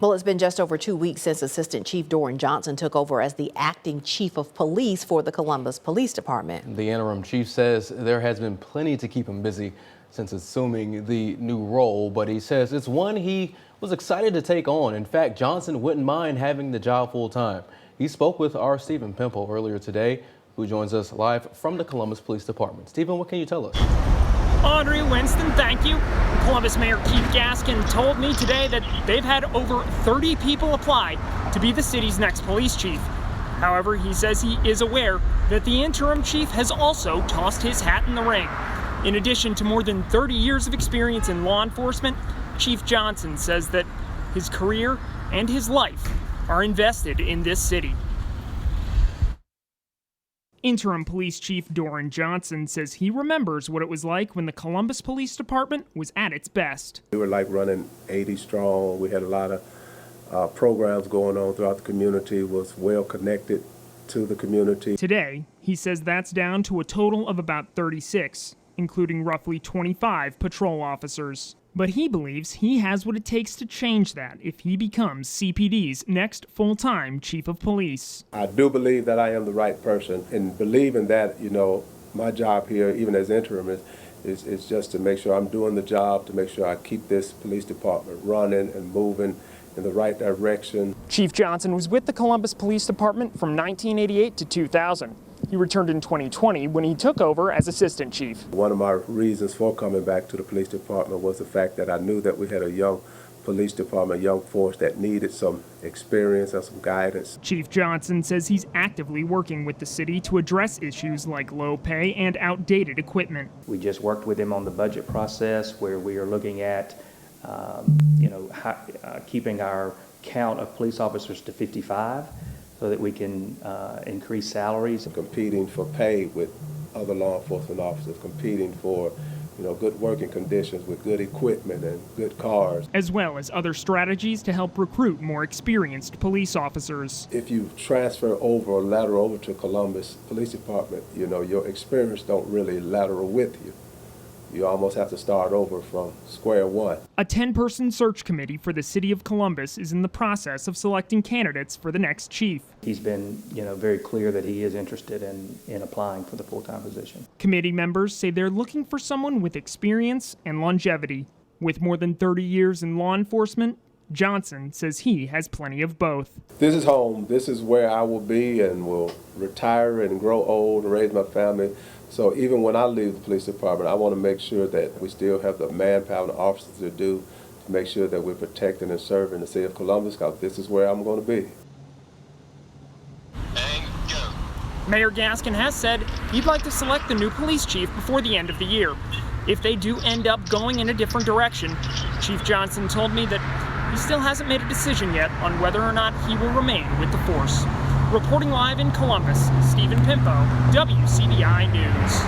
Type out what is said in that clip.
Well, it's been just over 2 weeks since Assistant Chief Doran Johnson took over as the acting chief of police for the Columbus Police Department. The interim chief says there has been plenty to keep him busy since assuming the new role, but he says it's one he was excited to take on. In fact, Johnson wouldn't mind having the job full time. He spoke with our Stephen Pimple earlier today, who joins us live from the Columbus Police Department. Stephen, what can you tell us? Audrey, Winston, thank you. Columbus Mayor Keith Gaskin told me today that they've had over 30 people apply to be the city's next police chief. However, he says he is aware that the interim chief has also tossed his hat in the ring. In addition to more than 30 years of experience in law enforcement, Chief Johnson says that his career and his life are invested in this city. Interim Police Chief Doran Johnson says he remembers what it was like when the Columbus Police Department was at its best. We were like running 80 strong. We had a lot of programs going on throughout the community, was well connected to the community. Today, he says that's down to a total of about 36, including roughly 25 patrol officers. But he believes he has what it takes to change that if he becomes CPD's next full-time chief of police. I do believe that I am the right person, and believing that, my job here, even as interim, is just to make sure I'm doing the job, to make sure I keep this police department running and moving in the right direction. Chief Johnson was with the Columbus Police Department from 1988 to 2000. He returned in 2020 when he took over as assistant chief. One of my reasons for coming back to the police department was the fact that I knew that we had a young police department, a young force that needed some experience and some guidance. Chief Johnson says he's actively working with the city to address issues like low pay and outdated equipment. We just worked with him on the budget process where we are looking at keeping our count of police officers to 55 so that we can increase salaries. Competing for pay with other law enforcement officers, competing for good working conditions with good equipment and good cars. As well as other strategies to help recruit more experienced police officers. If you transfer over or lateral over to Columbus Police Department, your experience don't really lateral with you. You almost have to start over from square one. A 10-person search committee for the city of Columbus is in the process of selecting candidates for the next chief. He's been, very clear that he is interested in applying for the full-time position. Committee members say they're looking for someone with experience and longevity. With more than 30 years in law enforcement, Johnson says he has plenty of both. This is home. This is where I will be and will retire and grow old and raise my family. So even when I leave the police department, I want to make sure that we still have the manpower and the officers to do to make sure that we're protecting and serving the city of Columbus, because this is where I'm going to be. And go. Mayor Gaskin has said he'd like to select the new police chief before the end of the year. If they do end up going in a different direction, Chief Johnson told me that he still hasn't made a decision yet on whether or not he will remain with the force. Reporting live in Columbus, Stephen Pimpo, WCBI News.